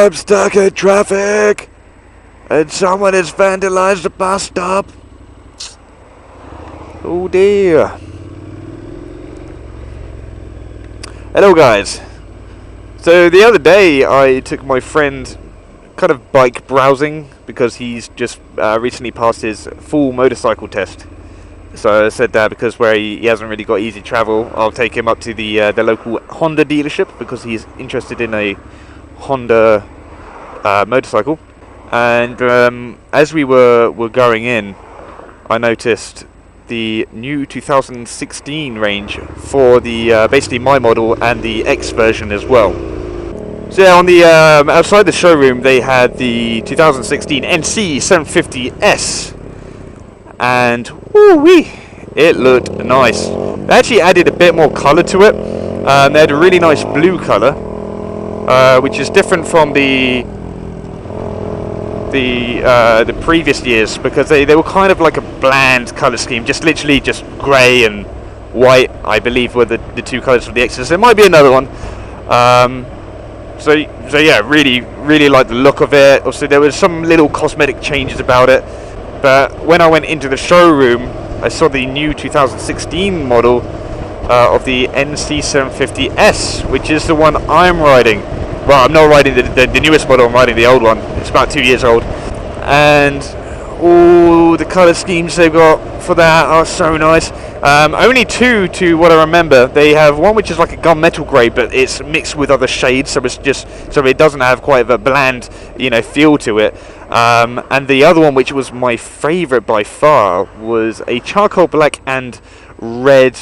I'm stuck in traffic, and someone has vandalized the bus stop. Oh dear. Hello guys. So the other day I took my friend kind of bike browsing because he's just recently passed his full motorcycle test. So I said that because where he hasn't really got easy travel, I'll take him up to the local Honda dealership because he's interested in a Honda motorcycle. And as we were going in, I noticed the new 2016 range for the basically my model and the X version as well. So yeah, on the outside the showroom they had the 2016 NC750S, and woo-wee, it looked nice. They actually added a bit more colour to it. They had a really nice blue colour, which is different from the previous years, because they were kind of like a bland colour scheme, just literally just grey and white, I believe, were the two colours of the X's. There might be another one. So yeah, really like the look of it. Also, there was some little cosmetic changes about it. But when I went into the showroom, I saw the new 2016 model of the NC750S, which is the one I'm riding. Well, I'm not riding the newest model, I'm riding the old one. It's about 2 years old. And all the colour schemes they've got for that are so nice. Only two to what I remember. They have one which is like a gunmetal grey, but it's mixed with other shades, so it doesn't have quite of a bland, feel to it. And the other one, which was my favourite by far, was a charcoal black and red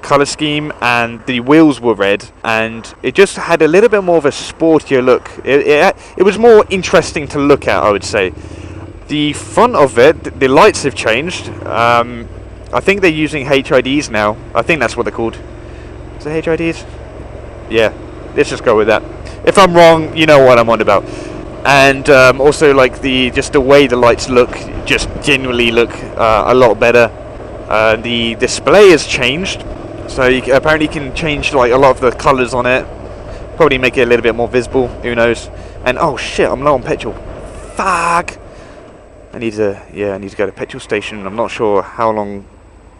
colour scheme, and the wheels were red, and it just had a little bit more of a sportier look. It was more interesting to look at, I would say. The front of it, the lights have changed. I think they're using HIDs now. I think that's what they're called. Is it HIDs? Yeah, let's just go with that. If I'm wrong, you know what I'm on about. And also, like, the way the lights look, just genuinely look a lot better. The display has changed, so apparently you can change like a lot of the colours on it. Probably make it a little bit more visible. Who knows? And oh shit, I'm low on petrol. Fuck. I need to go to petrol station. I'm not sure how long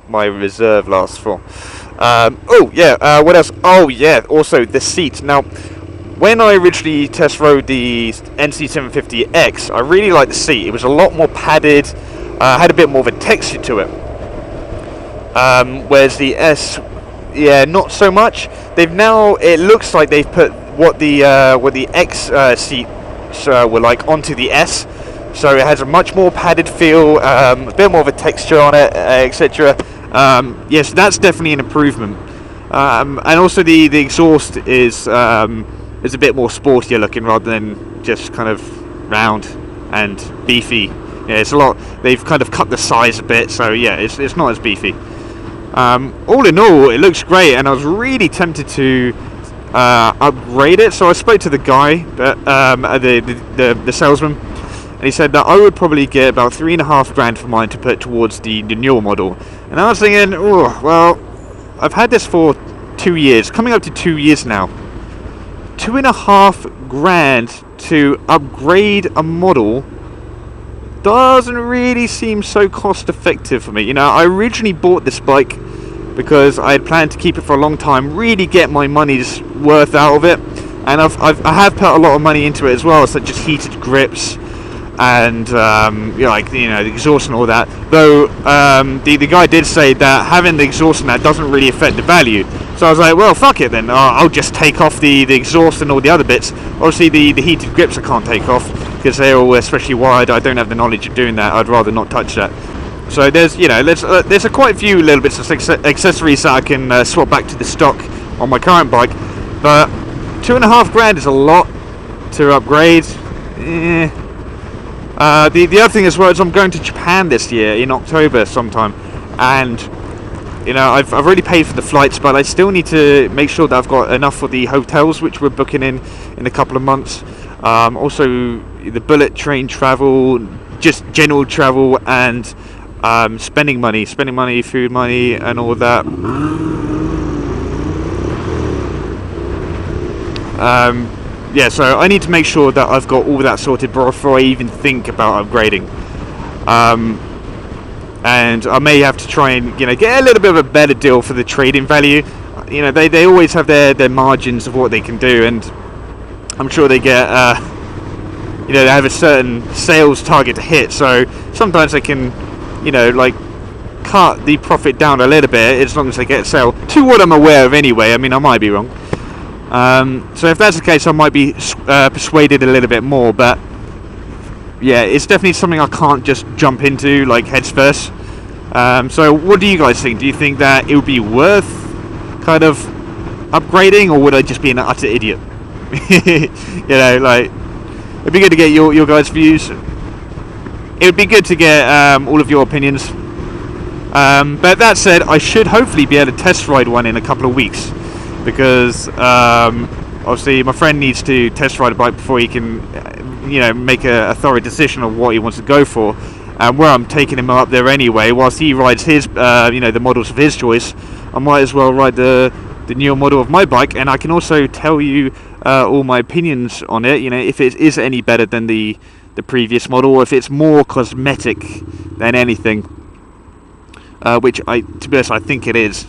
my reserve lasts for. What else? Oh yeah, also the seats. Now, when I originally test rode the NC750X, I really liked the seat. It was a lot more padded, had a bit more of a texture to it. Whereas the S, not so much. It looks like they've put what the X seats were like onto the S. So it has a much more padded feel, a bit more of a texture on it, etc. Yes, that's definitely an improvement. And also the exhaust is a bit more sportier looking rather than just kind of round and beefy. Yeah, it's a lot. They've kind of cut the size a bit, so yeah, it's not as beefy. All in all, it looks great, and I was really tempted to upgrade it. So I spoke to the guy, the salesman. And he said that I would probably get about $3,500 for mine to put towards the newer model. And I was thinking, oh, well, I've had this for 2 years, coming up to 2 years now. $2,500 to upgrade a model doesn't really seem so cost effective for me. I originally bought this bike because I had planned to keep it for a long time, really get my money's worth out of it. And I have put a lot of money into it as well, such as heated grips, and the exhaust and all that. Though the guy did say that having the exhaust and that doesn't really affect the value. So I was like, well, fuck it then. I'll just take off the exhaust and all the other bits. Obviously, the heated grips I can't take off because they're all especially wired. I don't have the knowledge of doing that. I'd rather not touch that. So there's quite a few little bits of accessories that I can swap back to the stock on my current bike. But $2,500 is a lot to upgrade. The other thing as well is I'm going to Japan this year in October sometime, and I've already paid for the flights, but I still need to make sure that I've got enough for the hotels, which we're booking in a couple of months. Also the bullet train travel, just general travel, and spending money, food money, and all that. yeah, so I need to make sure that I've got all that sorted before I even think about upgrading. And I may have to try and get a little bit of a better deal for the trading value. They always have their margins of what they can do, and I'm sure they get they have a certain sales target to hit, so sometimes they can like cut the profit down a little bit as long as they get a sale, to what I'm aware of anyway. I mean, I might be wrong. So if that's the case, I might be persuaded a little bit more, but yeah, it's definitely something I can't just jump into like heads first. So what do you guys think? Do you think that it would be worth kind of upgrading, or would I just be an utter idiot? Like, it'd be good to get your guys' views. It would be good to get all of your opinions. But that said, I should hopefully be able to test ride one in a couple of weeks, because obviously my friend needs to test ride a bike before he can make a thorough decision on what he wants to go for. And where I'm taking him up there anyway, whilst he rides his the models of his choice, I might as well ride the newer model of my bike, and I can also tell you all my opinions on it. If it is any better than the previous model, or if it's more cosmetic than anything, which to be honest, I think it is.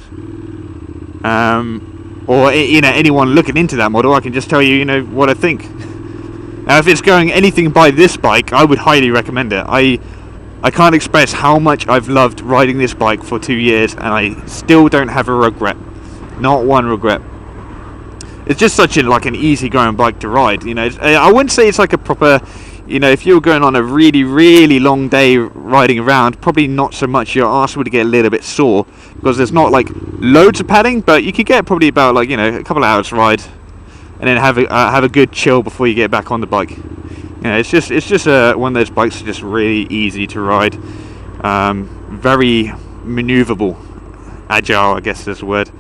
Or anyone looking into that model, I can just tell you what I think. Now, if it's going anything by this bike, I would highly recommend it. I can't express how much I've loved riding this bike for 2 years, and I still don't have a regret. Not one regret. It's just such an easy-going bike to ride. I wouldn't say it's like a proper, if you were going on a really, really long day riding around, probably not so much. Your arse would get a little bit sore, because there's not like loads of padding, but you could get probably about a couple of hours ride, and then have a good chill before you get back on the bike. It's just one of those bikes that's just really easy to ride, very maneuverable, agile, I guess is the word.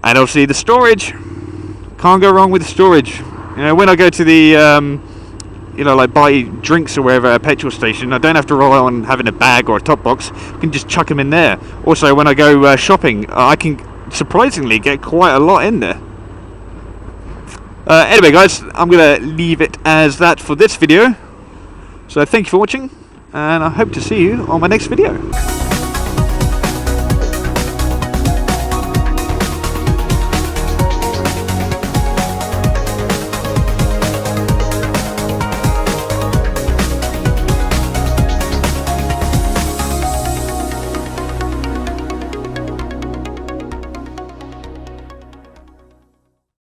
And obviously the storage, can't go wrong with the storage. When I go to the like buy drinks or wherever at a petrol station, I don't have to rely on having a bag or a top box. I can just chuck them in there. Also, when I go shopping, I can surprisingly get quite a lot in there. Anyway guys, I'm going to leave it as that for this video. So thank you for watching, and I hope to see you on my next video.